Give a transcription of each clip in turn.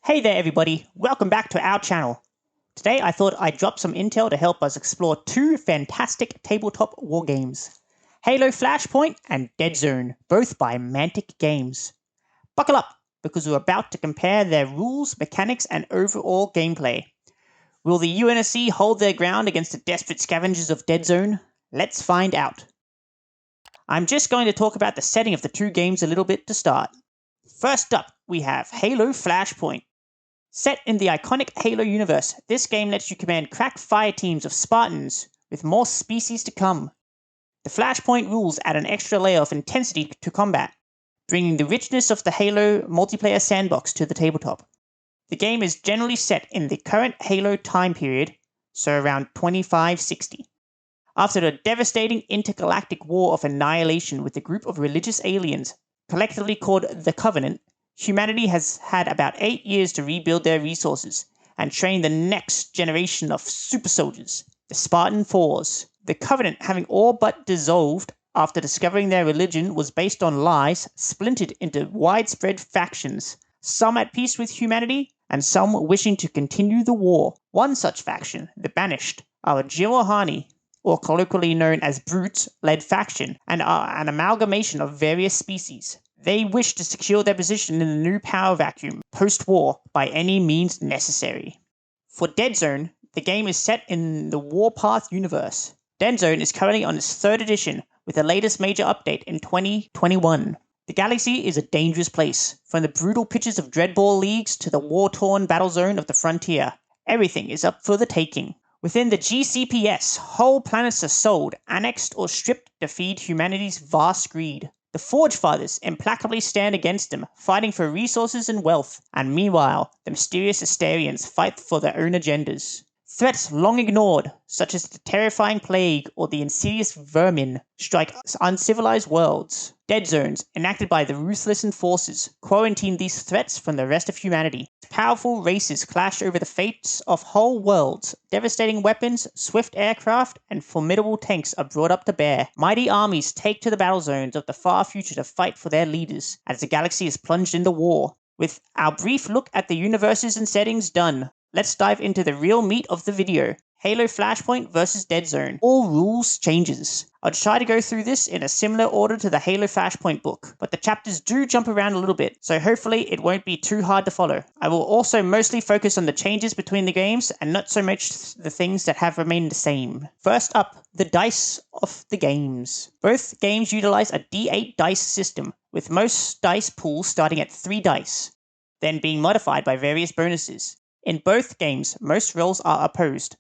Hey there everybody, welcome back to our channel. Today I thought I'd drop some intel to help us explore two fantastic tabletop wargames. Halo Flashpoint and Dead Zone, both by Mantic Games. Buckle up, because we're about to compare their rules, mechanics and overall gameplay. Will the UNSC hold their ground against the desperate scavengers of Dead Zone? Let's find out. I'm just going to talk about the setting of the two games a little bit to start. First up, we have Halo Flashpoint. Set in the iconic Halo universe, this game lets you command crack fire teams of Spartans, with more species to come. The Flashpoint rules add an extra layer of intensity to combat, bringing the richness of the Halo multiplayer sandbox to the tabletop. The game is generally set in the current Halo time period, so around 2560. After a devastating intergalactic war of annihilation with a group of religious aliens, collectively called the Covenant, humanity has had about 8 years to rebuild their resources and train the next generation of super soldiers, the Spartan 4s. The Covenant, having all but dissolved after discovering their religion was based on lies, splintered into widespread factions, some at peace with humanity and some wishing to continue the war. One such faction, the Banished, are a Jirohani, or colloquially known as Brutes, led faction and are an amalgamation of various species. They wish to secure their position in the new power vacuum post-war by any means necessary. For Dead Zone, the game is set in the Warpath universe. Dead Zone is currently on its 3rd edition, with the latest major update in 2021. The galaxy is a dangerous place, from the brutal pitches of Dreadball leagues to the war-torn battle zone of the frontier. Everything is up for the taking. Within the GCPS, whole planets are sold, annexed or stripped to feed humanity's vast greed. The Forge Fathers implacably stand against them, fighting for resources and wealth, and meanwhile, the mysterious Astarians fight for their own agendas. Threats long ignored, such as the terrifying plague or the insidious vermin, strike uncivilized worlds. Dead Zones, enacted by the ruthless enforcers, quarantine these threats from the rest of humanity. Powerful races clash over the fates of whole worlds. Devastating weapons, swift aircraft, and formidable tanks are brought up to bear. Mighty armies take to the battle zones of the far future to fight for their leaders, as the galaxy is plunged into war. With our brief look at the universes and settings done, let's dive into the real meat of the video. Halo Flashpoint vs Dead Zone. All rules changes. I'll try to go through this in a similar order to the Halo Flashpoint book, but the chapters do jump around a little bit, so hopefully it won't be too hard to follow. I will also mostly focus on the changes between the games and not so much the things that have remained the same. First up, the dice of the games. Both games utilize a D8 dice system, with most dice pools starting at 3 dice, then being modified by various bonuses. In both games, most rolls are opposed.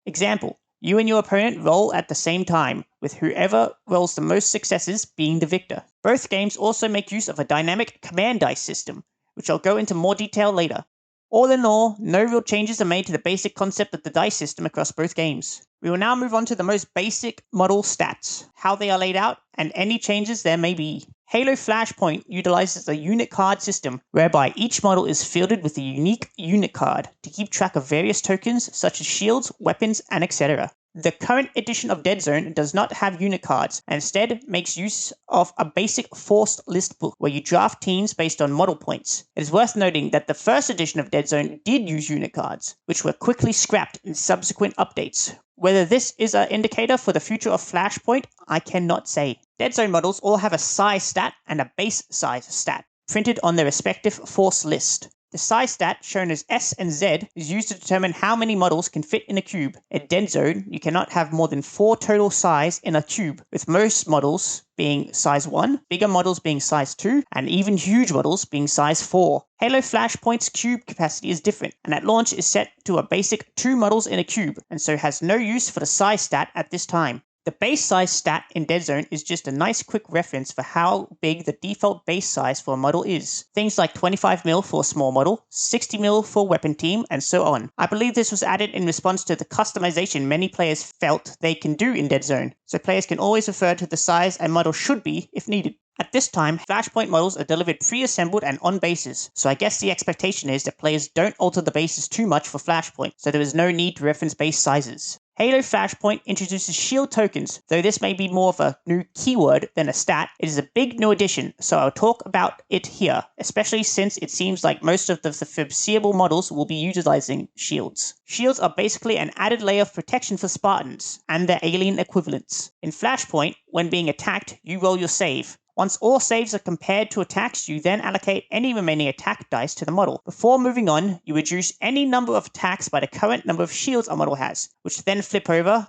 Example, you and your opponent roll at the same time, with whoever rolls the most successes being the victor. Both games also make use of a dynamic command dice system, which I'll go into more detail later. All in all, no real changes are made to the basic concept of the dice system across both games. We will now move on to the most basic model stats, how they are laid out, and any changes there may be. Halo Flashpoint utilizes a unit card system, whereby each model is fielded with a unique unit card to keep track of various tokens such as shields, weapons, and etc. The current edition of Dead Zone does not have unit cards, and instead makes use of a basic forced list book where you draft teams based on model points. It is worth noting that the first edition of Dead Zone did use unit cards, which were quickly scrapped in subsequent updates. Whether this is an indicator for the future of Flashpoint, I cannot say. Dead Zone models all have a size stat and a base size stat, printed on their respective force list. The size stat, shown as S and Z, is used to determine how many models can fit in a cube. In Dead Zone, you cannot have more than 4 total size in a cube, with most models being size 1, bigger models being size 2, and even huge models being size 4. Halo Flashpoint's cube capacity is different, and at launch is set to a basic 2 models in a cube, and so has no use for the size stat at this time. The base size stat in Dead Zone is just a nice quick reference for how big the default base size for a model is. Things like 25mm for a small model, 60mm for a weapon team, and so on. I believe this was added in response to the customization many players felt they can do in Dead Zone, so players can always refer to the size a model should be if needed. At this time, Flashpoint models are delivered pre-assembled and on bases, so I guess the expectation is that players don't alter the bases too much for Flashpoint, so there is no need to reference base sizes. Halo Flashpoint introduces shield tokens. Though this may be more of a new keyword than a stat, it is a big new addition, so I'll talk about it here, especially since it seems like most of the foreseeable models will be utilizing shields. Shields are basically an added layer of protection for Spartans and their alien equivalents. In Flashpoint, when being attacked, you roll your save. Once all saves are compared to attacks, you then allocate any remaining attack dice to the model. Before moving on, you reduce any number of attacks by the current number of shields a model has, which then flip over,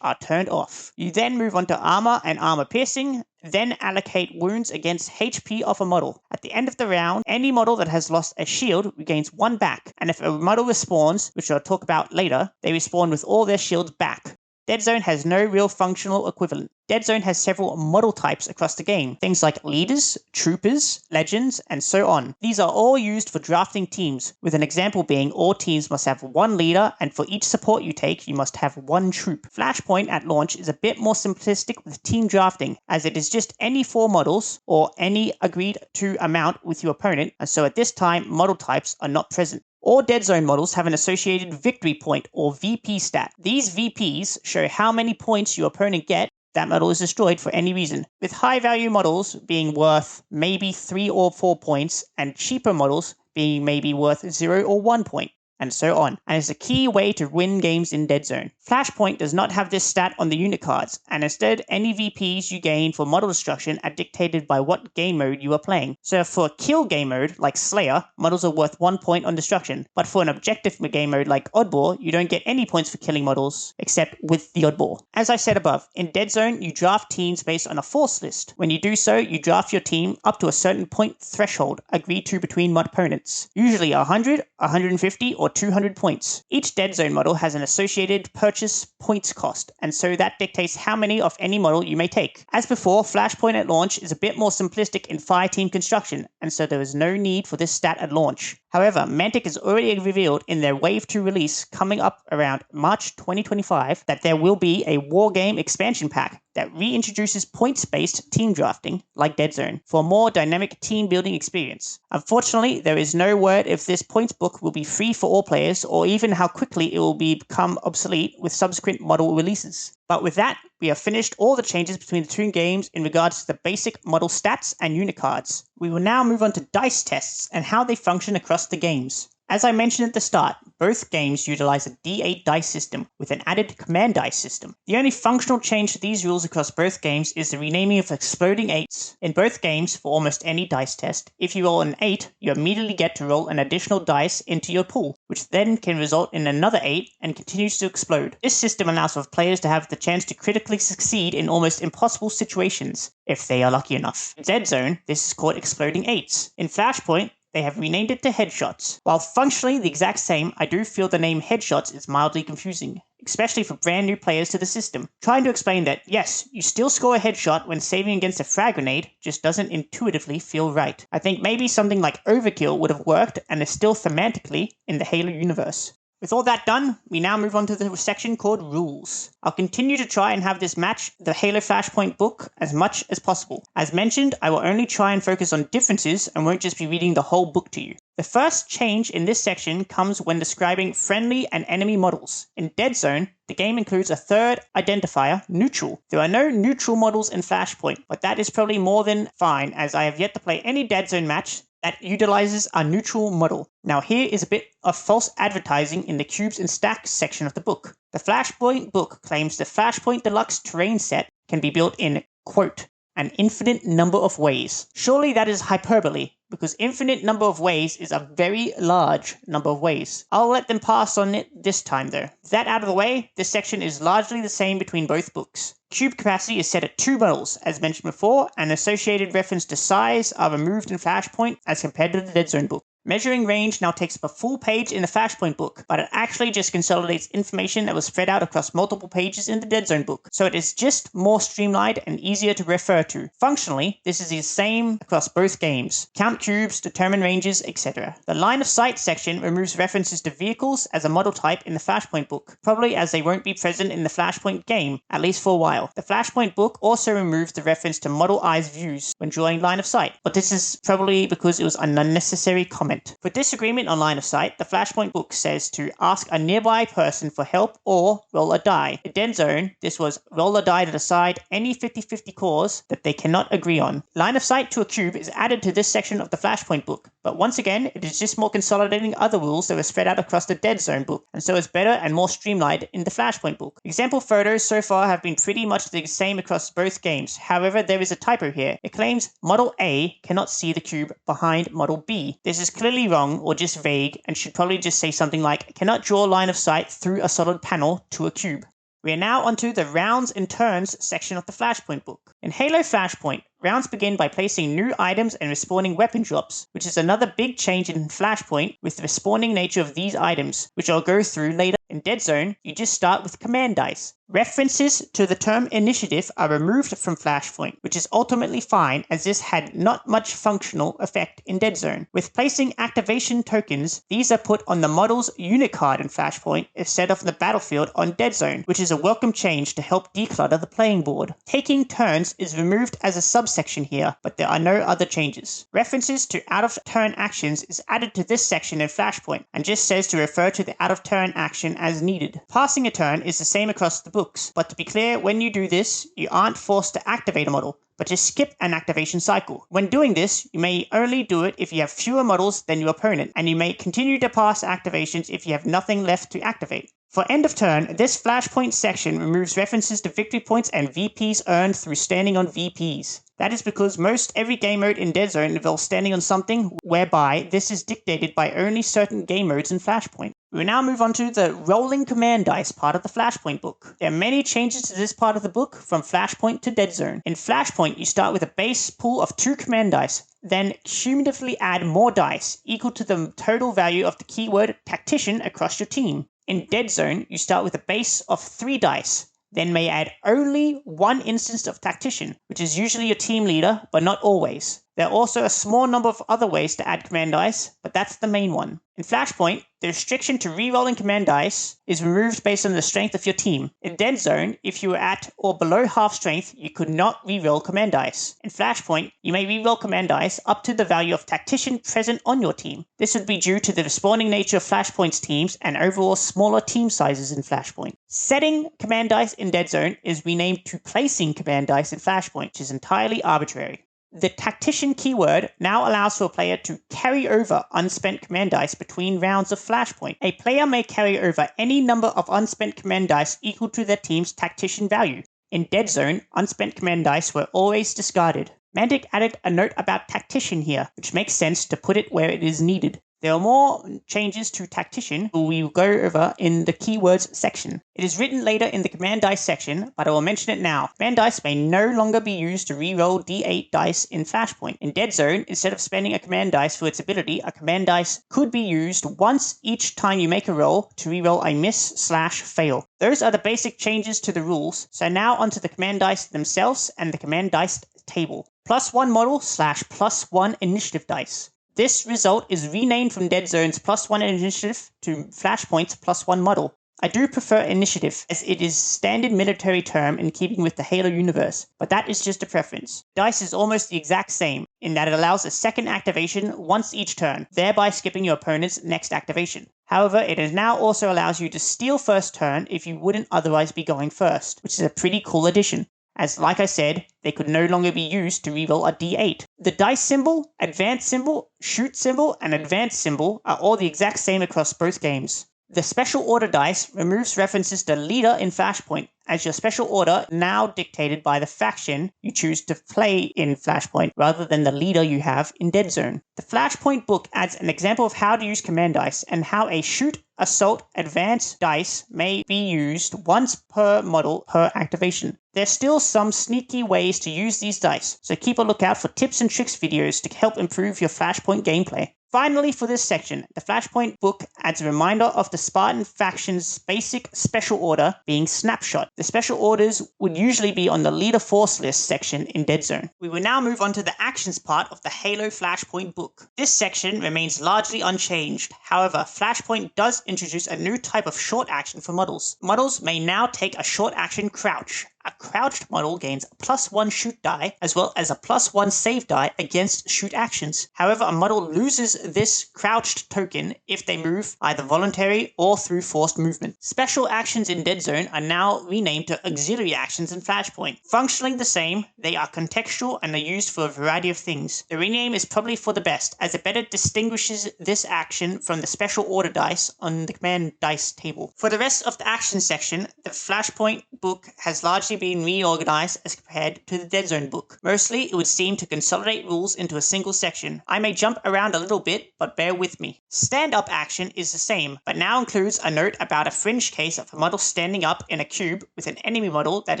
are turned off. You then move on to armor and armor piercing, then allocate wounds against HP of a model. At the end of the round, any model that has lost a shield regains 1 back, and if a model respawns, which I'll talk about later, they respawn with all their shields back. Dead Zone has no real functional equivalent. Dead Zone has several model types across the game, things like leaders, troopers, legends, and so on. These are all used for drafting teams, with an example being all teams must have 1 leader, and for each support you take, you must have 1 troop. Flashpoint at launch is a bit more simplistic with team drafting, as it is just any 4 models, or any agreed to amount with your opponent, and so at this time, model types are not present. All Dead Zone models have an associated victory point or VP stat. These VPs show how many points your opponent gets if that model is destroyed for any reason, with high value models being worth maybe 3 or 4 points and cheaper models being maybe worth 0 or 1 point. And so on, and is a key way to win games in Dead Zone. Flashpoint does not have this stat on the unit cards, and instead any VPs you gain for model destruction are dictated by what game mode you are playing. So for a kill game mode, like Slayer, models are worth 1 point on destruction, but for an objective game mode like Oddball, you don't get any points for killing models, except with the Oddball. As I said above, in Dead Zone, you draft teams based on a force list. When you do so, you draft your team up to a certain point threshold agreed to between mod opponents, usually 100, 150, or 200 points. Each Dead Zone model has an associated purchase points cost, and so that dictates how many of any model you may take. As before, Flashpoint at launch is a bit more simplistic in fireteam construction, and so there is no need for this stat at launch. However, Mantic has already revealed in their Wave 2 release coming up around March 2025 that there will be a Wargame expansion pack that reintroduces points-based team drafting, like Dead Zone, for a more dynamic team-building experience. Unfortunately, there is no word if this points book will be free for all players, or even how quickly it will become obsolete with subsequent model releases. But with that, we have finished all the changes between the 2 games in regards to the basic model stats and unit cards. We will now move on to dice tests and how they function across the games. As I mentioned at the start, both games utilize a D8 dice system with an added command dice system. The only functional change to these rules across both games is the renaming of exploding 8s. In both games, for almost any dice test, if you roll an 8, you immediately get to roll an additional dice into your pool, which then can result in another 8 and continues to explode. This system allows for players to have the chance to critically succeed in almost impossible situations, if they are lucky enough. In Dead Zone, this is called exploding 8s. In Flashpoint, they have renamed it to Headshots. While functionally the exact same, I do feel the name Headshots is mildly confusing, especially for brand new players to the system. Trying to explain that, yes, you still score a headshot when saving against a frag grenade, just doesn't intuitively feel right. I think maybe something like Overkill would have worked and is still thematically in the Halo universe. With all that done, we now move on to the section called Rules. I'll continue to try and have this match the Halo Flashpoint book as much as possible. As mentioned, I will only try and focus on differences and won't just be reading the whole book to you. The first change in this section comes when describing friendly and enemy models. In Dead Zone, the game includes a third identifier, neutral. There are no neutral models in Flashpoint, but that is probably more than fine, as I have yet to play any Dead Zone match that utilizes a neutral model. Now here is a bit of false advertising in the cubes and stacks section of the book. The Flashpoint book claims the Flashpoint Deluxe terrain set can be built in, quote, an infinite number of ways. Surely that is hyperbole, because infinite number of ways is a very large number of ways. I'll let them pass on it this time though. With that out of the way, this section is largely the same between both books. Cube capacity is set at 2 models, as mentioned before, and associated reference to size are removed in Flashpoint as compared to the Dead Zone book. Measuring range now takes up a full page in the Flashpoint book, but it actually just consolidates information that was spread out across multiple pages in the Dead Zone book, so it is just more streamlined and easier to refer to. Functionally, this is the same across both games. Count cubes, determine ranges, etc. The line of sight section removes references to vehicles as a model type in the Flashpoint book, probably as they won't be present in the Flashpoint game, at least for a while. The Flashpoint book also removes the reference to model eyes views when drawing line of sight, but this is probably because it was an unnecessary comment. comment. For disagreement on line of sight, the Flashpoint book says to ask a nearby person for help or roll a die. In Dead Zone, this was roll a die to decide any 50-50 cause that they cannot agree on. Line of sight to a cube is added to this section of the Flashpoint book, but once again, it is just more consolidating other rules that were spread out across the Dead Zone book, and so is better and more streamlined in the Flashpoint book. Example photos so far have been pretty much the same across both games. However, there is a typo here. It claims Model A cannot see the cube behind Model B. This is clearly wrong or just vague and should probably just say something like cannot draw line of sight through a solid panel to a cube. We are now onto the rounds and turns section of the Flashpoint book. In Halo Flashpoint, rounds begin by placing new items and respawning weapon drops, which is another big change in Flashpoint with the respawning nature of these items, which I'll go through later. In Dead Zone, you just start with command dice. References to the term initiative are removed from Flashpoint, which is ultimately fine as this had not much functional effect in Dead Zone. With placing activation tokens, these are put on the model's unit card in Flashpoint instead of the battlefield on Dead Zone, which is a welcome change to help declutter the playing board. Taking turns is removed as a subsection here, but there are no other changes. References to out-of-turn actions is added to this section in Flashpoint, and just says to refer to the out-of-turn action as needed. Passing a turn is the same across the books, but to be clear, when you do this, you aren't forced to activate a model, but just skip an activation cycle. When doing this, you may only do it if you have fewer models than your opponent, and you may continue to pass activations if you have nothing left to activate. For end of turn, this Flashpoint section removes references to victory points and VPs earned through standing on VPs. That is because most every game mode in Dead Zone involves standing on something, whereby this is dictated by only certain game modes in Flashpoint. We will now move on to the rolling command dice part of the Flashpoint book. There are many changes to this part of the book from Flashpoint to Dead Zone. In Flashpoint, you start with a base pool of 2 command dice, then cumulatively add more dice equal to the total value of the keyword tactician across your team. In Dead Zone, you start with a base of 3 dice, then may add only 1 instance of tactician, which is usually your team leader, but not always. There are also a small number of other ways to add command dice, but that's the main one. In Flashpoint, the restriction to re-rolling command dice is removed based on the strength of your team. In Dead Zone, if you were at or below half strength, you could not re-roll command dice. In Flashpoint, you may re-roll command dice up to the value of tactician present on your team. This would be due to the respawning nature of Flashpoint's teams and overall smaller team sizes in Flashpoint. Setting command dice in Dead Zone is renamed to placing command dice in Flashpoint, which is entirely arbitrary. The tactician keyword now allows for a player to carry over unspent command dice between rounds of Flashpoint. A player may carry over any number of unspent command dice equal to their team's tactician value. In Dead Zone, unspent command dice were always discarded. Mantic added a note about tactician here, which makes sense to put it where it is needed. There are more changes to tactician we will go over in the keywords section. It is written later in the command dice section, but I will mention it now. Command dice may no longer be used to re-roll D8 dice in Flashpoint. In Dead Zone, instead of spending a command dice for its ability, a command dice could be used once each time you make a roll to re-roll a miss/fail. Those are the basic changes to the rules, so now onto the command dice themselves and the command dice table. +1 model / +1 initiative dice. This result is renamed from Dead Zone's +1 initiative to Flashpoint's +1 model. I do prefer initiative, as it is standard military term in keeping with the Halo universe, but that is just a preference. Dice is almost the exact same, in that it allows a second activation once each turn, thereby skipping your opponent's next activation. However, it now also allows you to steal first turn if you wouldn't otherwise be going first, which is a pretty cool addition. As like I said, they could no longer be used to reroll a D8. The dice symbol, advance symbol, shoot symbol, and advance symbol are all the exact same across both games. The special order dice removes references to leader in Flashpoint, as your special order now dictated by the faction you choose to play in Flashpoint rather than the leader you have in Dead Zone. The Flashpoint book adds an example of how to use command dice and how a shoot, assault, advance dice may be used once per model per activation. There's still some sneaky ways to use these dice, so keep a lookout for tips and tricks videos to help improve your Flashpoint gameplay. Finally, for this section, the Flashpoint book adds a reminder of the Spartan faction's basic special order being Snapshot. The special orders would usually be on the leader force list section in Dead Zone. We will now move on to the actions part of the Halo Flashpoint book. This section remains largely unchanged. However, Flashpoint does introduce a new type of short action for models. Models may now take a short action crouch. A crouched model gains a +1 shoot die, as well as a +1 save die against shoot actions. However, a model loses this crouched token if they move either voluntary or through forced movement. Special actions in Dead Zone are now renamed to auxiliary actions in Flashpoint. Functionally the same, they are contextual and are used for a variety of things. The rename is probably for the best, as it better distinguishes this action from the special order dice on the command dice table. For the rest of the action section, the Flashpoint book has largely been reorganized as compared to the Dead Zone book. Mostly, it would seem to consolidate rules into a single section. I may jump around a little bit, but bear with me. Stand-up action is the same, but now includes a note about a fringe case of a model standing up in a cube with an enemy model that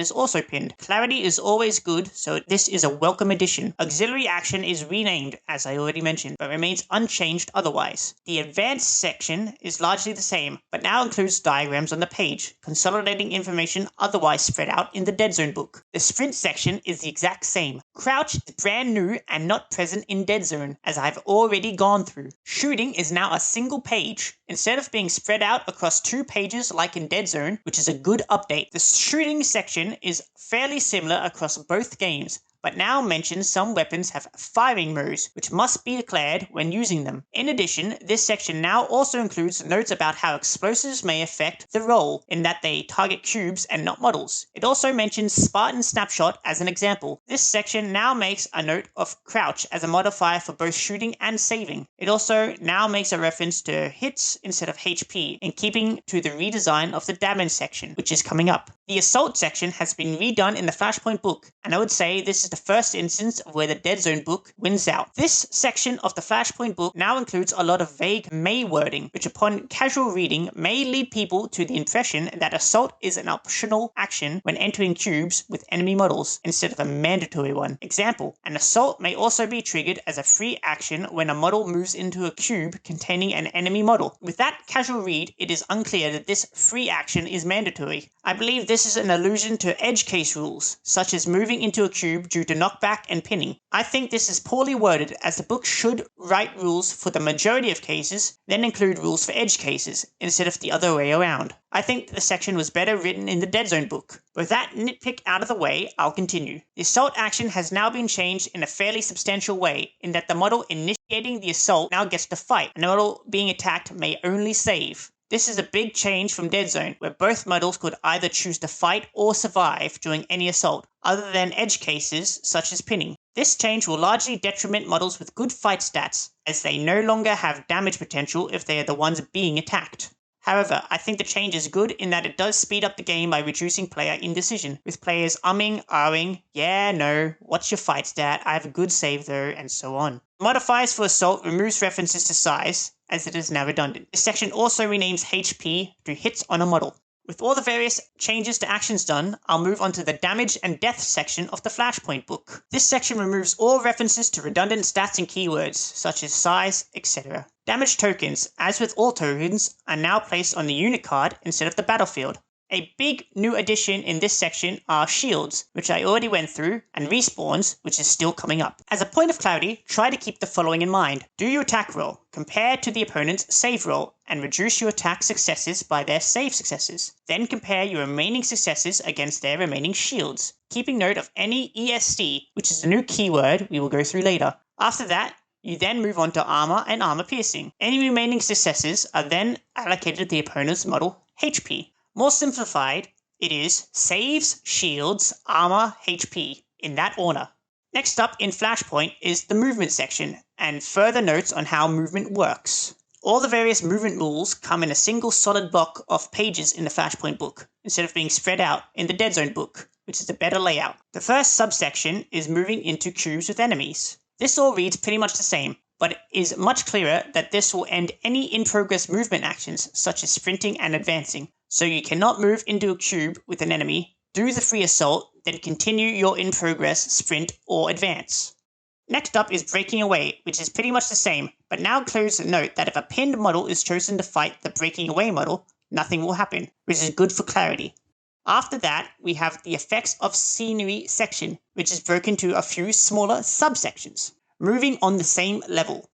is also pinned. Clarity is always good, so this is a welcome addition. Auxiliary action is renamed, as I already mentioned, but remains unchanged otherwise. The advanced section is largely the same, but now includes diagrams on the page, consolidating information otherwise spread out in the Dead Zone book. The sprint section is the exact same. Crouch is brand new and not present in Dead Zone, as I've already gone through. Shooting is now a single page, instead of being spread out across 2 pages like in Dead Zone, which is a good update. The shooting section is fairly similar across both games, but now mentions some weapons have firing modes, which must be declared when using them. In addition, this section now also includes notes about how explosives may affect the roll, in that they target cubes and not models. It also mentions Spartan Snapshot as an example. This section now makes a note of crouch as a modifier for both shooting and saving. It also now makes a reference to hits instead of HP, in keeping to the redesign of the damage section, which is coming up. The assault section has been redone in the Flashpoint book, and I would say this is the first instance of where the Dead Zone book wins out. This section of the Flashpoint book now includes a lot of vague may wording, which upon casual reading may lead people to the impression that assault is an optional action when entering cubes with enemy models, instead of a mandatory one. Example, an assault may also be triggered as a free action when a model moves into a cube containing an enemy model. With that casual read, it is unclear that this free action is mandatory. I believe this is an allusion to edge case rules, such as moving into a cube due to knockback and pinning. I think this is poorly worded, as the book should write rules for the majority of cases, then include rules for edge cases, instead of the other way around. I think the section was better written in the Dead Zone book. With that nitpick out of the way, I'll continue. The assault action has now been changed in a fairly substantial way, in that the model initiating the assault now gets to fight, and the model being attacked may only save. This is a big change from Dead Zone, where both models could either choose to fight or survive during any assault, other than edge cases such as pinning. This change will largely detriment models with good fight stats, as they no longer have damage potential if they are the ones being attacked. However, I think the change is good in that it does speed up the game by reducing player indecision, with players umming, ahhing, yeah, no, what's your fight stat, I have a good save though, and so on. Modifiers for assault removes references to size, as it is now redundant. This section also renames HP to hits on a model. With all the various changes to actions done, I'll move on to the damage and death section of the Flashpoint book. This section removes all references to redundant stats and keywords, such as size, etc. Damage tokens, as with all tokens, are now placed on the unit card instead of the battlefield. A big new addition in this section are shields, which I already went through, and respawns, which is still coming up. As a point of clarity, try to keep the following in mind. Do your attack roll, compare to the opponent's save roll, and reduce your attack successes by their save successes. Then compare your remaining successes against their remaining shields, keeping note of any ESC, which is a new keyword we will go through later. After that, you then move on to armor and armor piercing. Any remaining successes are then allocated to the opponent's model HP. More simplified, it is saves, shields, armor, HP, in that order. Next up in Flashpoint is the movement section, and further notes on how movement works. All the various movement rules come in a single solid block of pages in the Flashpoint book, instead of being spread out in the Dead Zone book, which is a better layout. The first subsection is moving into cubes with enemies. This all reads pretty much the same, but it is much clearer that this will end any in-progress movement actions, such as sprinting and advancing. So you cannot move into a cube with an enemy, do the free assault, then continue your in-progress sprint or advance. Next up is breaking away, which is pretty much the same, but now includes a note that if a pinned model is chosen to fight the breaking away model, nothing will happen, which is good for clarity. After that, we have the effects of scenery section, which is broken into a few smaller subsections, moving on the same level.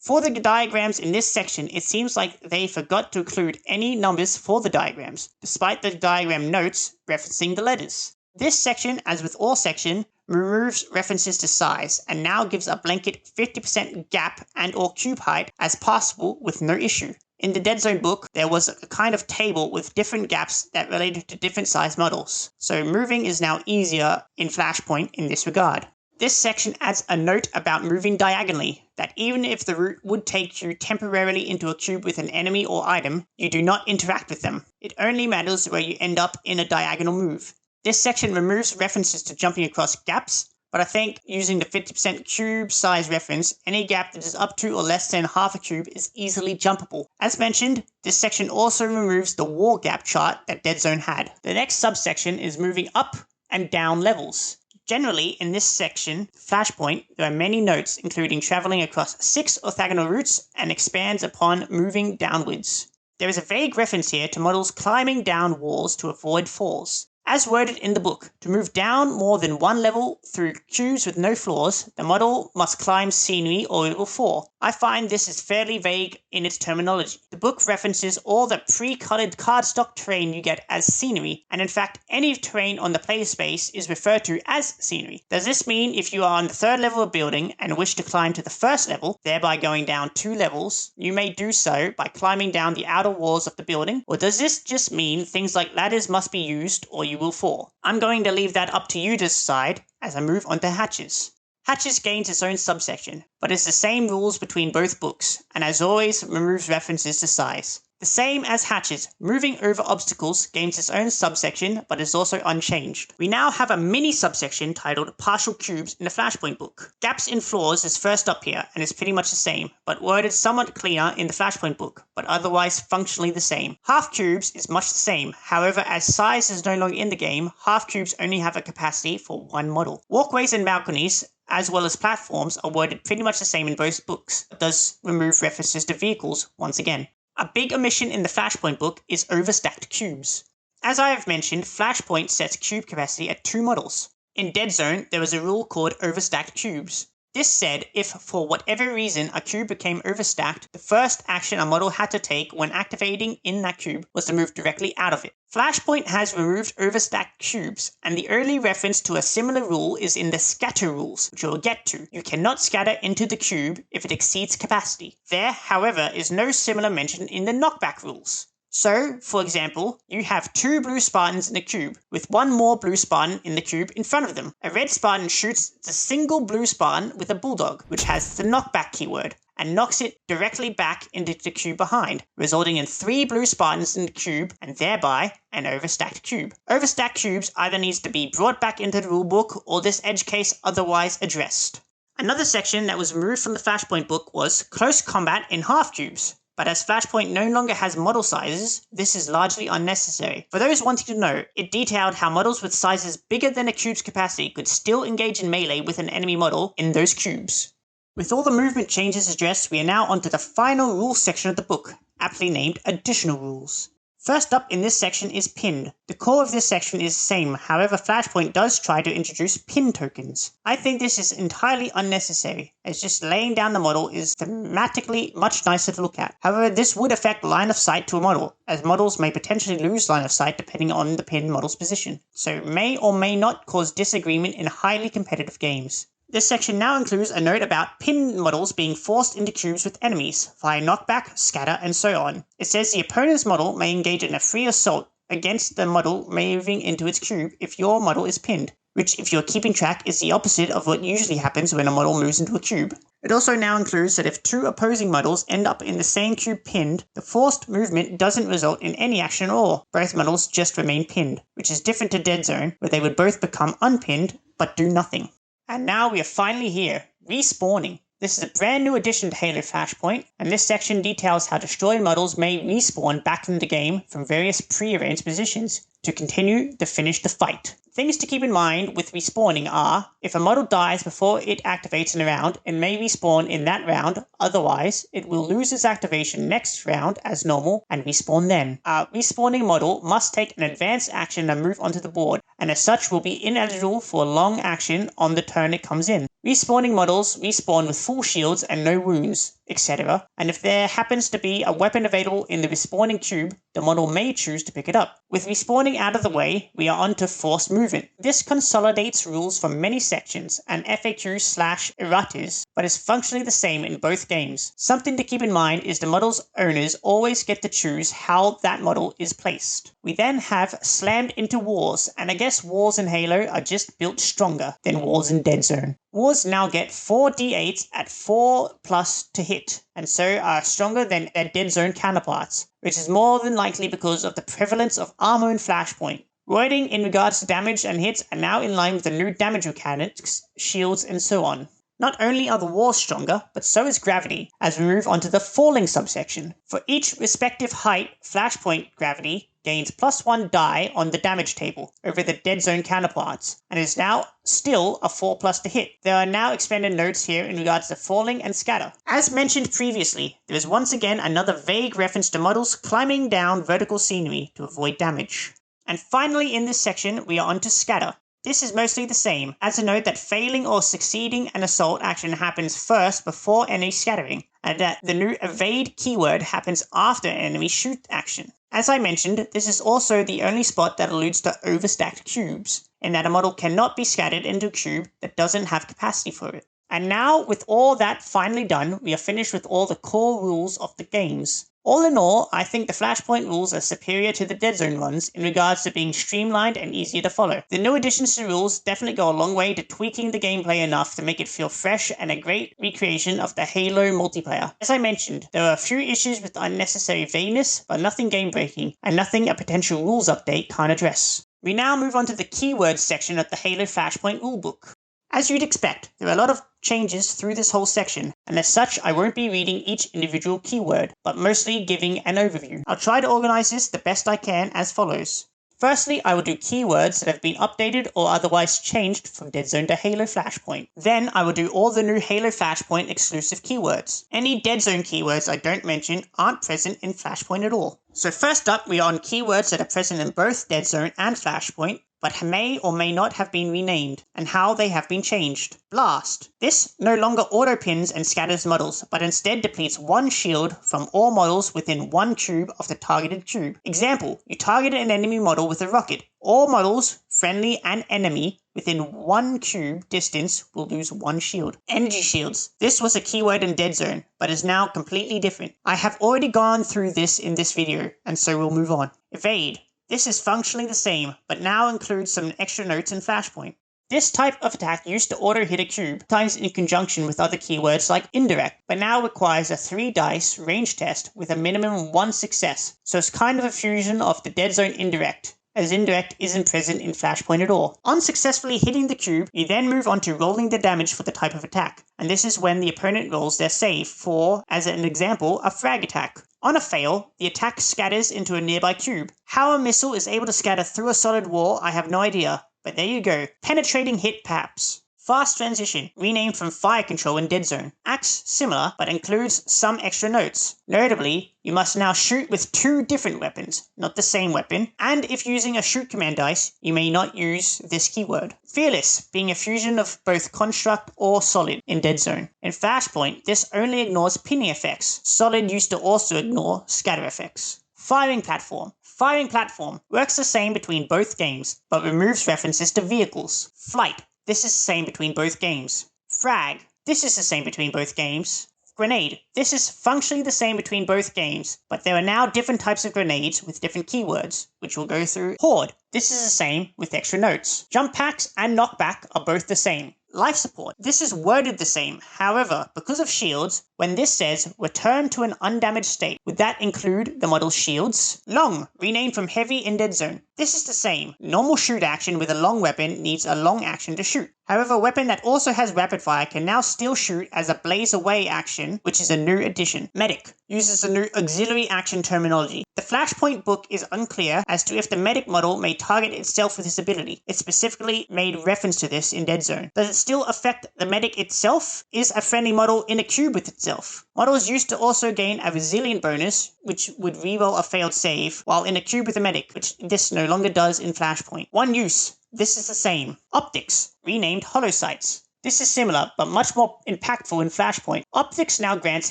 For the diagrams in this section, it seems like they forgot to include any numbers for the diagrams, despite the diagram notes referencing the letters. This section, as with all sections, removes references to size and now gives a blanket 50% gap and or cube height as possible with no issue. In the Dead Zone book, there was a kind of table with different gaps that related to different size models, so moving is now easier in Flashpoint in this regard. This section adds a note about moving diagonally, that even if the route would take you temporarily into a cube with an enemy or item, you do not interact with them. It only matters where you end up in a diagonal move. This section removes references to jumping across gaps, but I think using the 50% cube size reference, any gap that is up to or less than half a cube is easily jumpable. As mentioned, this section also removes the wall gap chart that Dead Zone had. The next subsection is moving up and down levels. Generally, in this section, Flashpoint, there are many notes including traveling across 6 orthogonal routes and expands upon moving downwards. There is a vague reference here to models climbing down walls to avoid falls. As worded in the book, to move down more than one level through cubes with no floors, the model must climb scenery or it will fall. I find this is fairly vague in its terminology. The book references all the pre-colored cardstock terrain you get as scenery, and in fact any terrain on the player space is referred to as scenery. Does this mean if you are on the 3rd level of building and wish to climb to the 1st level, thereby going down 2 levels, you may do so by climbing down the outer walls of the building? Or does this just mean things like ladders must be used or you will fall? I'm going to leave that up to you to decide as I move on to hatches. Hatches gains its own subsection, but it's the same rules between both books, and as always removes references to size. The same as hatches, moving over obstacles gains its own subsection but is also unchanged. We now have a mini subsection titled partial cubes in the Flashpoint book. Gaps in floors is first up here and is pretty much the same, but worded somewhat cleaner in the Flashpoint book, but otherwise functionally the same. Half cubes is much the same, however as size is no longer in the game, half cubes only have a capacity for one model. Walkways and balconies as well as platforms are worded pretty much the same in both books, but does remove references to vehicles once again. A big omission in the Flashpoint book is overstacked cubes. As I have mentioned, Flashpoint sets cube capacity at 2 models. In Dead Zone, there was a rule called overstacked cubes. This said, if for whatever reason a cube became overstacked, the first action a model had to take when activating in that cube was to move directly out of it. Flashpoint has removed overstacked cubes, and the early reference to a similar rule is in the scatter rules, which we'll get to. You cannot scatter into the cube if it exceeds capacity. There, however, is no similar mention in the knockback rules. So, for example, you have 2 blue Spartans in a cube, with 1 more blue Spartan in the cube in front of them. A red Spartan shoots the single blue Spartan with a bulldog, which has the knockback keyword, and knocks it directly back into the cube behind, resulting in 3 blue Spartans in the cube and thereby an overstacked cube. Overstacked cubes either needs to be brought back into the rulebook or this edge case otherwise addressed. Another section that was removed from the Flashpoint book was close combat in half cubes. But as Flashpoint no longer has model sizes, this is largely unnecessary. For those wanting to know, it detailed how models with sizes bigger than a cube's capacity could still engage in melee with an enemy model in those cubes. With all the movement changes addressed, we are now onto the final rules section of the book, aptly named Additional Rules. First up in this section is pinned. The core of this section is the same, however Flashpoint does try to introduce pin tokens. I think this is entirely unnecessary, as just laying down the model is thematically much nicer to look at. However, this would affect line of sight to a model, as models may potentially lose line of sight depending on the pinned model's position, so may or may not cause disagreement in highly competitive games. This section now includes a note about pinned models being forced into cubes with enemies, via knockback, scatter, and so on. It says the opponent's model may engage in a free assault against the model moving into its cube if your model is pinned, which if you're keeping track is the opposite of what usually happens when a model moves into a cube. It also now includes that if 2 opposing models end up in the same cube pinned, the forced movement doesn't result in any action at all. Both models just remain pinned, which is different to Dead Zone, where they would both become unpinned but do nothing. And now we are finally here, respawning. This is a brand new addition to Halo Flashpoint, and this section details how destroyed models may respawn back in the game from various pre-arranged positions to continue to finish the fight. Things to keep in mind with respawning are, if a model dies before it activates in a round, it may respawn in that round, otherwise it will lose its activation next round as normal and respawn then. A respawning model must take an advanced action and move onto the board, and as such will be ineligible for a long action on the turn it comes in. Respawning models respawn with full shields and no wounds, etc. And if there happens to be a weapon available in the respawning cube, the model may choose to pick it up. With respawning out of the way, we are on to forced movement. improvement. This consolidates rules from many sections and FAQ/erratas, but is functionally the same in both games. Something to keep in mind is the model's owners always get to choose how that model is placed. We then have slammed into walls, and I guess walls in Halo are just built stronger than walls in Dead Zone. Walls now get 4d8 at 4+ to hit, and so are stronger than their Dead Zone counterparts, which is more than likely because of the prevalence of armor in Flashpoint. Wording in regards to damage and hits are now in line with the new damage mechanics, shields, and so on. Not only are the walls stronger, but so is gravity, as we move on to the falling subsection. For each respective height, Flashpoint gravity gains +1 die on the damage table over the Dead Zone counterparts, and is now still a 4+ to hit. There are now expanded notes here in regards to falling and scatter. As mentioned previously, there is once again another vague reference to models climbing down vertical scenery to avoid damage. And finally in this section, we are on to scatter. This is mostly the same, as a note that failing or succeeding an assault action happens first before any scattering, and that the new evade keyword happens after an enemy shoot action. As I mentioned, this is also the only spot that alludes to overstacked cubes, in that a model cannot be scattered into a cube that doesn't have capacity for it. And now, with all that finally done, we are finished with all the core rules of the games. All in all, I think the Flashpoint rules are superior to the Dead Zone ones in regards to being streamlined and easier to follow. The new additions to rules definitely go a long way to tweaking the gameplay enough to make it feel fresh and a great recreation of the Halo multiplayer. As I mentioned, there are a few issues with unnecessary vagueness, but nothing game-breaking, and nothing a potential rules update can't address. We now move on to the keywords section of the Halo Flashpoint rulebook. As you'd expect, there are a lot of changes through this whole section, and as such I won't be reading each individual keyword, but mostly giving an overview. I'll try to organize this the best I can as follows. Firstly, I will do keywords that have been updated or otherwise changed from Dead Zone to Halo Flashpoint. Then I will do all the new Halo Flashpoint exclusive keywords. Any Dead Zone keywords I don't mention aren't present in Flashpoint at all. So first up, we are on keywords that are present in both Dead Zone and Flashpoint, but may or may not have been renamed, and how they have been changed. Blast. This no longer auto-pins and scatters models, but instead depletes one shield from all models within one cube of the targeted cube. Example, you target an enemy model with a rocket. All models, friendly and enemy, within one cube distance will lose one shield. Energy shields. This was a keyword in Dead Zone, but is now completely different. I have already gone through this in this video, and so we'll move on. Evade. This is functionally the same, but now includes some extra notes in Flashpoint. This type of attack used to auto-hit a cube, sometimes in conjunction with other keywords like indirect, but now requires a 3 dice range test with a minimum of 1 success, so it's kind of a fusion of the Dead Zone indirect, as indirect isn't present in Flashpoint at all. On successfully hitting the cube, you then move on to rolling the damage for the type of attack, and this is when the opponent rolls their save for, as an example, a frag attack. On a fail, the attack scatters into a nearby cube. How a missile is able to scatter through a solid wall, I have no idea, but there you go. Penetrating hit perhaps. Fast transition, renamed from fire control in Dead Zone. Acts similar, but includes some extra notes. Notably, you must now shoot with 2 different weapons, not the same weapon, and if using a shoot command dice, you may not use this keyword. Fearless, being a fusion of both construct or solid in Dead Zone. In Flashpoint, this only ignores pinning effects. Solid used to also ignore scatter effects. Firing platform. Firing platform works the same between both games, but removes references to vehicles. Flight. This is the same between both games. Frag. This is the same between both games. Grenade. This is functionally the same between both games, but there are now different types of grenades with different keywords, which we'll go through. Horde. This is the same with extra notes. Jump packs and knockback are both the same. Life support. This is worded the same, however, because of shields, when this says return to an undamaged state, would that include the model's shields? Long, renamed from heavy in Dead Zone. This is the same. Normal shoot action with a long weapon needs a long action to shoot. However, a weapon that also has rapid fire can now still shoot as a blaze away action, which is a new addition. Medic uses a new auxiliary action terminology. The Flashpoint book is unclear as to if the medic model may target itself with this ability. It specifically made reference to this in Dead Zone. Does it still affect the medic itself? Is a friendly model in a cube with itself? Models used to also gain a resilient bonus, which would reroll a failed save, while in a cube with a medic, which this no longer does in Flashpoint. One use. This is the same. Optics, renamed Holosights. This is similar, but much more impactful in Flashpoint. Optics now grants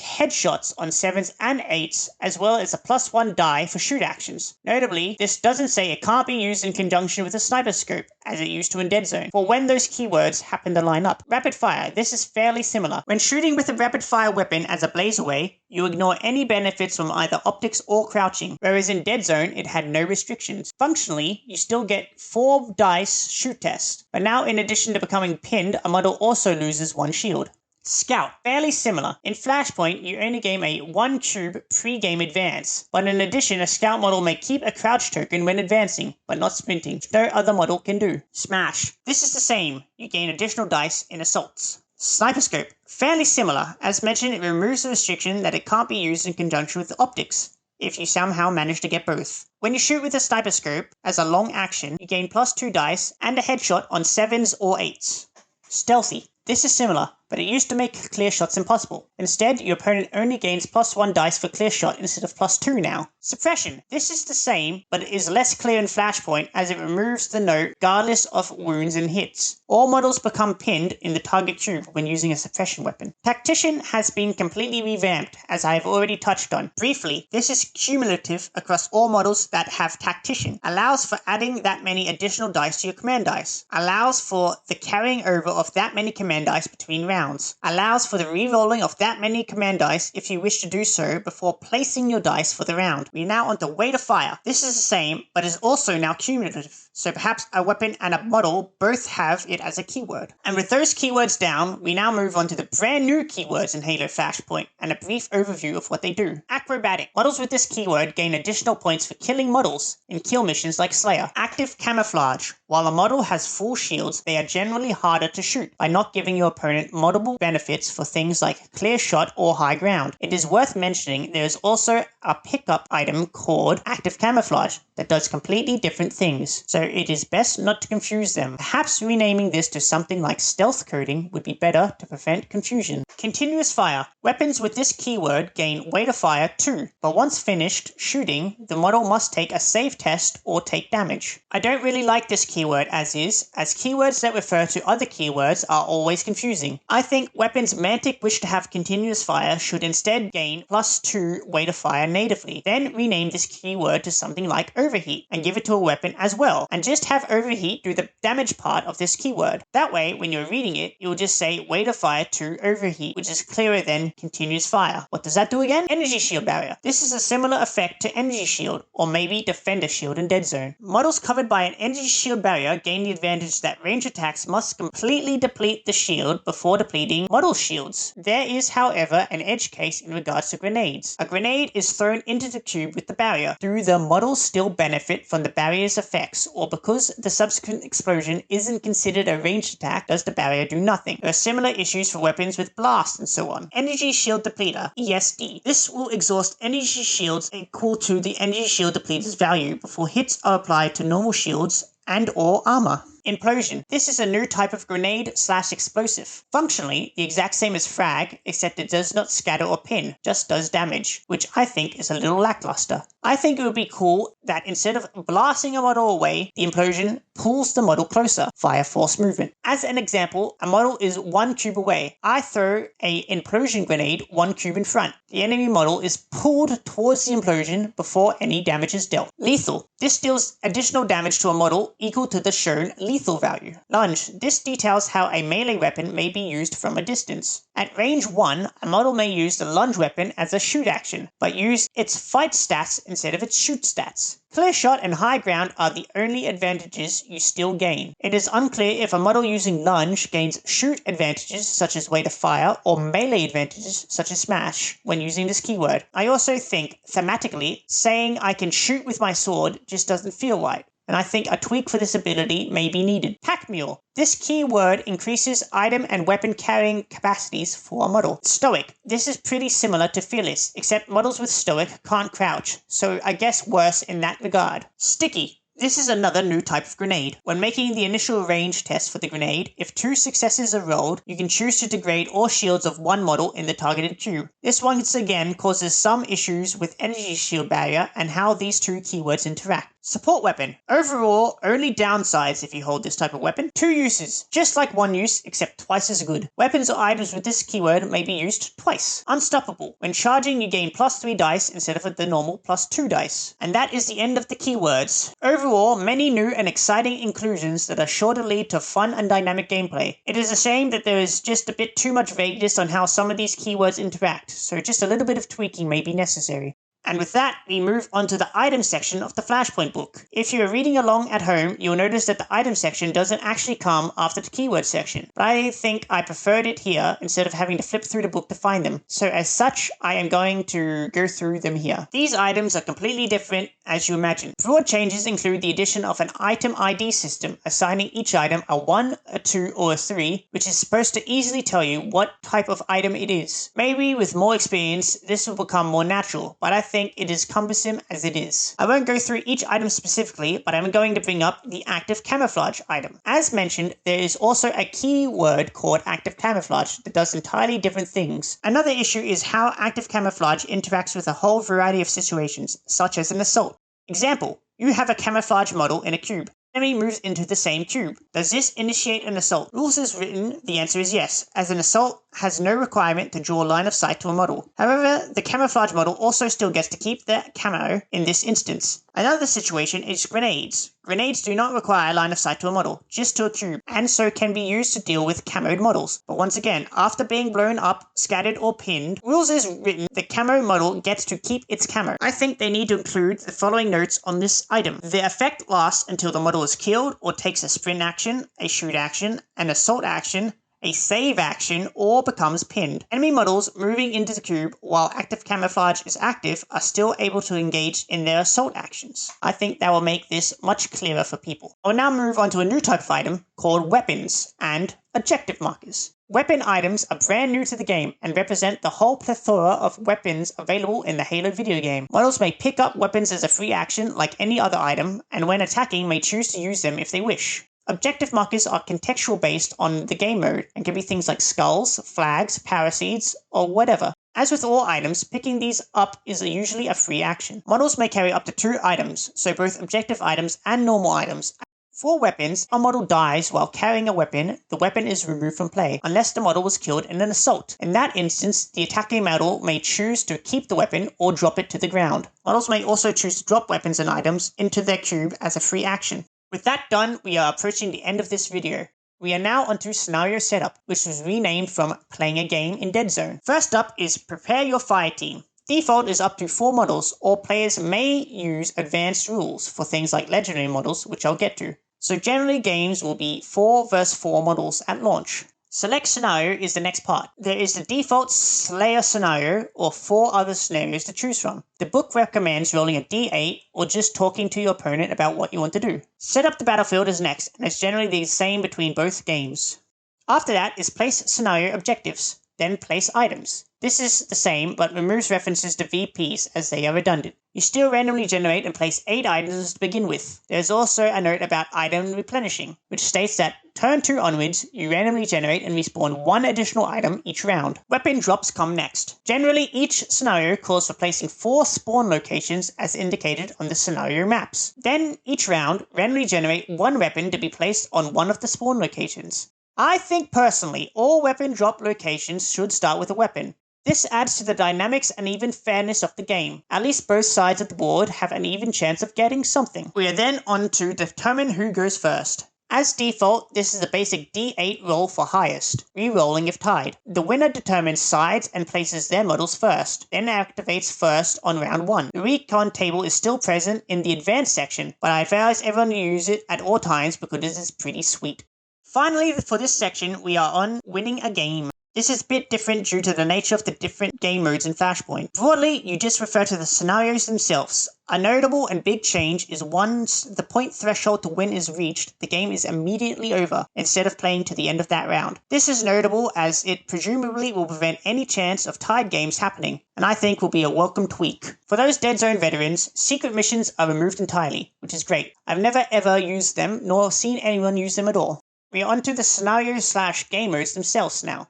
headshots on 7s and 8s, as well as a +1 die for shoot actions. Notably, this doesn't say it can't be used in conjunction with a sniper scope, as it used to in Dead Zone, for when those keywords happen to line up. Rapid fire, this is fairly similar. When shooting with a rapid fire weapon as a blaze away, you ignore any benefits from either optics or crouching, whereas in Dead Zone it had no restrictions. Functionally, you still get 4 dice shoot test, but now in addition to becoming pinned, a model also loses 1 shield. Scout, fairly similar. In Flashpoint, you only gain a 1 cube pre-game advance, but in addition, a scout model may keep a crouch token when advancing, but not sprinting, which no other model can do. Smash, this is the same. You gain additional dice in assaults. Sniper scope, fairly similar. As mentioned, it removes the restriction that it can't be used in conjunction with optics, if you somehow manage to get both. When you shoot with a sniper scope, as a long action, you gain +2 dice and a headshot on 7s or 8s. Stealthy, this is similar, but it used to make clear shots impossible. Instead, your opponent only gains +1 dice for clear shot instead of +2 now. Suppression, this is the same, but it is less clear in Flashpoint as it removes the note regardless of wounds and hits. All models become pinned in the target cube when using a suppression weapon. Tactician has been completely revamped, as I have already touched on. Briefly, this is cumulative across all models that have Tactician, allows for adding that many additional dice to your command dice, allows for the carrying over of that many command dice between rounds, allows for the re-rolling of that many command dice if you wish to do so before placing your dice for the round. We are now on the way to fire. This is the same, but is also now cumulative, so perhaps a weapon and a model both have it as a keyword. And with those keywords down, we now move on to the brand new keywords in Halo Flashpoint, and a brief overview of what they do. Acrobatic. Models with this keyword gain additional points for killing models in kill missions like Slayer. Active camouflage. While a model has full shields, they are generally harder to shoot by not giving your opponent multiple benefits for things like clear shot or high ground. It is worth mentioning there is also a pickup item called active camouflage that does completely different things, so it is best not to confuse them. Perhaps renaming this to something like stealth coding would be better to prevent confusion. Continuous fire. Weapons with this keyword gain rate of fire 2, but once finished shooting, the model must take a save test or take damage. I don't really like this keyword as is, as keywords that refer to other keywords are always confusing. I think weapons Mantic wish to have continuous fire should instead gain +2 rate of fire natively, then rename this keyword to something like overheat and give it to a weapon as well, and just have overheat do the damage part of this keyword. That way, when you're reading it, you'll just say rate of fire 2 overheat, which is clearer than continuous fire. What does that do again? Energy shield barrier. This is a similar effect to energy shield, or maybe defender shield in Dead Zone. Models covered by an energy shield barrier gain the advantage that range attacks must completely deplete the shield before depleting model shields. There is, however, an edge case in regards to grenades. A grenade is thrown into the cube with the barrier. Do the models still benefit from the barrier's effects, or because the subsequent explosion isn't considered a ranged attack, does the barrier do nothing? There are similar issues for weapons with blast and so on. Energy shield depleter, ESD. This will exhaust energy shields equal to the energy shield depleter's value before hits are applied to normal shields and or armor. Implosion. This is a new type of grenade/explosive. Functionally, the exact same as frag, except it does not scatter or pin, just does damage, which I think is a little lackluster. I think it would be cool that instead of blasting a model away, the implosion pulls the model closer via force movement. As an example, a model is 1 cube away. I throw a implosion grenade 1 cube in front. The enemy model is pulled towards the implosion before any damage is dealt. Lethal. This deals additional damage to a model equal to the shown lethal value. Lunge. This details how a melee weapon may be used from a distance. At range 1, a model may use the lunge weapon as a shoot action, but use its fight stats instead of its shoot stats. Clear shot and high ground are the only advantages you still gain. It is unclear if a model using lunge gains shoot advantages such as rate of fire or melee advantages such as smash when using this keyword. I also think, thematically, saying I can shoot with my sword just doesn't feel right, and I think a tweak for this ability may be needed. Pack Mule. This keyword increases item and weapon carrying capacities for a model. Stoic. This is pretty similar to Fearless, except models with Stoic can't crouch, so I guess worse in that regard. Sticky. This is another new type of grenade. When making the initial range test for the grenade, if 2 successes are rolled, you can choose to degrade all shields of one model in the targeted cube. This once again causes some issues with energy shield barrier and how these two keywords interact. Support weapon. Overall, only downsides if you hold this type of weapon. 2 uses. Just like 1 use, except twice as good. Weapons or items with this keyword may be used twice. Unstoppable. When charging, you gain +3 dice instead of the normal +2 dice. And that is the end of the keywords. Overall, many new and exciting inclusions that are sure to lead to fun and dynamic gameplay. It is a shame that there is just a bit too much vagueness on how some of these keywords interact, so just a little bit of tweaking may be necessary. And with that, we move on to the item section of the Flashpoint book. If you are reading along at home, you'll notice that the item section doesn't actually come after the keyword section. But I think I preferred it here instead of having to flip through the book to find them. So as such, I am going to go through them here. These items are completely different as you imagine. Broad changes include the addition of an item ID system, assigning each item a 1, a 2, or a 3, which is supposed to easily tell you what type of item it is. Maybe with more experience, this will become more natural, but I think it is cumbersome as it is. I won't go through each item specifically, but I'm going to bring up the active camouflage item. As mentioned, there is also a keyword called active camouflage that does entirely different things. Another issue is how active camouflage interacts with a whole variety of situations, such as an assault. Example, you have a camouflage model in a cube. Enemy moves into the same cube. Does this initiate an assault? Rules is written, the answer is yes, as an assault has no requirement to draw a line of sight to a model. However, the camouflage model also still gets to keep the camo in this instance. Another situation is grenades. Grenades do not require a line of sight to a model, just to a cube, and so can be used to deal with camoed models. But once again, after being blown up, scattered, or pinned, rules is written, the camo model gets to keep its camo. I think they need to include the following notes on this item. The effect lasts until the model is killed or takes a sprint action, a shoot action, an assault action, a save action, or becomes pinned. Enemy models moving into the cube while active camouflage is active are still able to engage in their assault actions. I think that will make this much clearer for people. I will now move on to a new type of item called weapons and objective markers. Weapon items are brand new to the game and represent the whole plethora of weapons available in the Halo video game. Models may pick up weapons as a free action like any other item, and when attacking may choose to use them if they wish. Objective markers are contextual based on the game mode and can be things like skulls, flags, power seeds, or whatever. As with all items, picking these up is usually a free action. Models may carry up to 2 items, so both objective items and normal items. For weapons, a model dies while carrying a weapon, the weapon is removed from play, unless the model was killed in an assault. In that instance, the attacking model may choose to keep the weapon or drop it to the ground. Models may also choose to drop weapons and items into their cube as a free action. With that done, we are approaching the end of this video. We are now onto Scenario Setup, which was renamed from Playing a Game in Dead Zone. First up is Prepare Your Fire Team. Default is up to 4 models, or players may use advanced rules for things like legendary models, which I'll get to. So generally games will be 4 vs 4 models at launch. Select Scenario is the next part. There is the default Slayer scenario or 4 other scenarios to choose from. The book recommends rolling a d8 or just talking to your opponent about what you want to do. Set up the battlefield is next, and it's generally the same between both games. After that is place scenario objectives, then place items. This is the same, but removes references to VPs as they are redundant. You still randomly generate and place 8 items to begin with. There is also a note about item replenishing, which states that turn 2 onwards, you randomly generate and respawn 1 additional item each round. Weapon drops come next. Generally, each scenario calls for placing 4 spawn locations as indicated on the scenario maps. Then, each round, randomly generate 1 weapon to be placed on one of the spawn locations. I think personally, all weapon drop locations should start with a weapon. This adds to the dynamics and even fairness of the game. At least both sides of the board have an even chance of getting something. We are then on to determine who goes first. As default, this is a basic D8 roll for highest, re-rolling if tied. The winner determines sides and places their models first, then activates first on round 1. The recon table is still present in the advanced section, but I advise everyone to use it at all times because it is pretty sweet. Finally, for this section, we are on winning a game. This is a bit different due to the nature of the different game modes in Flashpoint. Broadly, you just refer to the scenarios themselves. A notable and big change is once the point threshold to win is reached, the game is immediately over, instead of playing to the end of that round. This is notable as it presumably will prevent any chance of tied games happening, and I think will be a welcome tweak. For those Dead Zone veterans, secret missions are removed entirely, which is great. I've never ever used them, nor seen anyone use them at all. We are onto the scenario/game modes themselves now.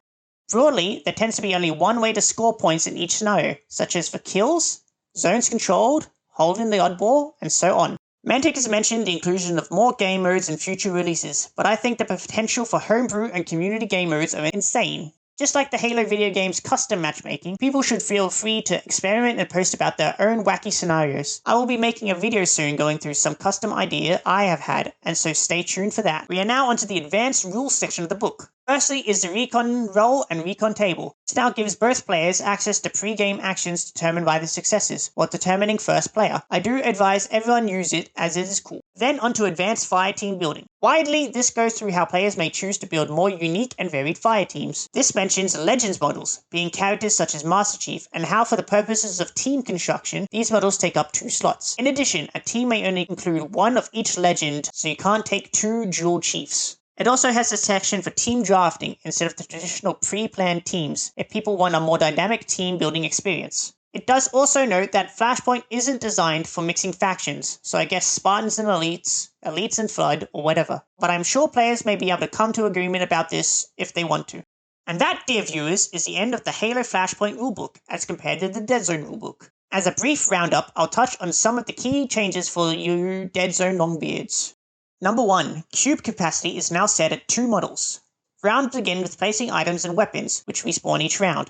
Broadly, there tends to be only one way to score points in each scenario, such as for kills, zones controlled, holding the oddball, and so on. Mantic has mentioned the inclusion of more game modes in future releases, but I think the potential for homebrew and community game modes are insane. Just like the Halo video game's custom matchmaking, people should feel free to experiment and post about their own wacky scenarios. I will be making a video soon going through some custom idea I have had, and so stay tuned for that. We are now onto the advanced rules section of the book. Firstly is the recon roll and recon table. This now gives both players access to pre-game actions determined by the successes, while determining first player. I do advise everyone use it as it is cool. Then onto advanced fire team building. Widely, this goes through how players may choose to build more unique and varied fire teams. This mentions Legends models, being characters such as Master Chief, and how for the purposes of team construction, these models take up 2 slots. In addition, a team may only include one of each legend, so you can't take 2 dual chiefs. It also has a section for team drafting instead of the traditional pre-planned teams, if people want a more dynamic team building experience. It does also note that Flashpoint isn't designed for mixing factions, so I guess Spartans and Elites, Elites and Flood, or whatever. But I'm sure players may be able to come to agreement about this if they want to. And that, dear viewers, is the end of the Halo Flashpoint rulebook as compared to the Dead Zone rulebook. As a brief roundup, I'll touch on some of the key changes for you Dead Zone longbeards. Number 1. Cube capacity is now set at 2 models. Rounds begin with placing items and weapons, which respawn each round.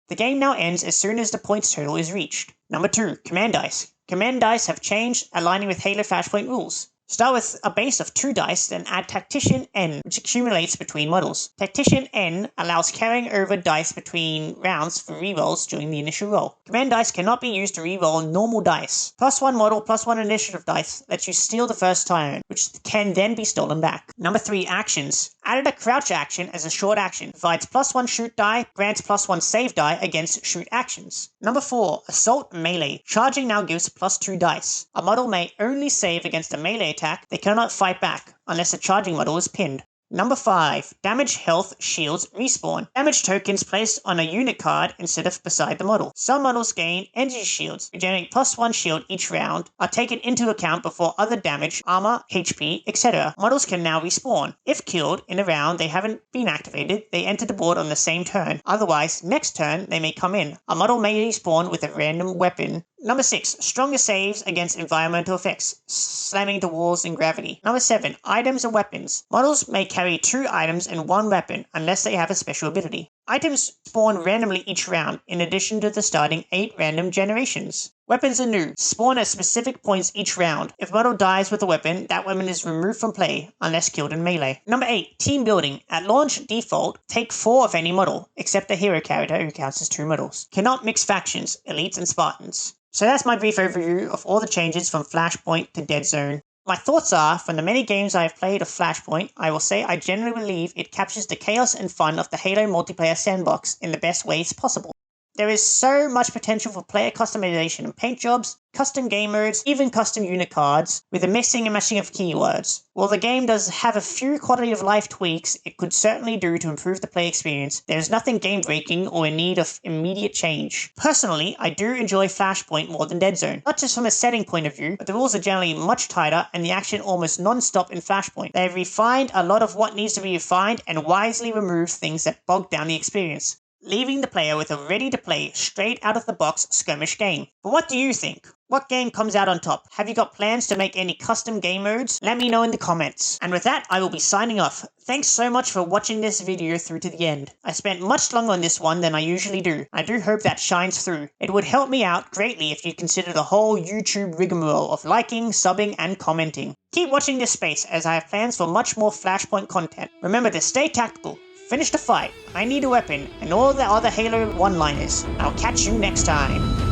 The game now ends as soon as the points total is reached. Number 2. Command dice. Command dice have changed, aligning with Halo Flashpoint rules. Start with a base of 2 dice, then add Tactician N, which accumulates between models. Tactician N allows carrying over dice between rounds for rerolls during the initial roll. Command dice cannot be used to reroll normal dice. +1 model, +1 initiative dice lets you steal the first turn, which can then be stolen back. Number 3. Actions. Added a crouch action as a short action. Provides +1 shoot die, grants +1 save die against shoot actions. Number 4. Assault melee. Charging now gives +2 dice. A model may only save against a melee attack, they cannot fight back, unless the charging model is pinned. Number 5. Damage, health, shields, respawn. Damage tokens placed on a unit card instead of beside the model. Some models gain energy shields, regenerate +1 shield each round, are taken into account before other damage, armor, HP, etc. Models can now respawn. If killed in a round they haven't been activated, they enter the board on the same turn. Otherwise, next turn they may come in. A model may respawn with a random weapon. Number 6. Stronger saves against environmental effects, slamming to walls and gravity. Number 7. Items and weapons. Models may carry 2 items and 1 weapon unless they have a special ability. Items spawn randomly each round, in addition to the starting 8 random generations. Weapons are new, spawn at specific points each round. If model dies with a weapon, that weapon is removed from play, unless killed in melee. Number 8. Team building. At launch default, take 4 of any model, except the hero character who counts as 2 models. Cannot mix factions, Elites and Spartans. So that's my brief overview of all the changes from Flashpoint to Dead Zone. My thoughts are, from the many games I have played of Flashpoint, I will say I generally believe it captures the chaos and fun of the Halo multiplayer sandbox in the best ways possible. There is so much potential for player customization and paint jobs, custom game modes, even custom unit cards, with the mixing and matching of keywords. While the game does have a few quality of life tweaks it could certainly do to improve the play experience, there is nothing game breaking or in need of immediate change. Personally, I do enjoy Flashpoint more than Dead Zone, not just from a setting point of view, but the rules are generally much tighter and the action almost non-stop in Flashpoint. They have refined a lot of what needs to be refined and wisely removed things that bog down the experience, leaving the player with a ready-to-play, straight-out-of-the-box skirmish game. But what do you think? What game comes out on top? Have you got plans to make any custom game modes? Let me know in the comments. And with that, I will be signing off. Thanks so much for watching this video through to the end. I spent much longer on this one than I usually do. I do hope that shines through. It would help me out greatly if you consider the whole YouTube rigmarole of liking, subbing, and commenting. Keep watching this space as I have plans for much more Flashpoint content. Remember to stay tactical, finish the fight, I need a weapon, and all the other Halo one-liners. I'll catch you next time.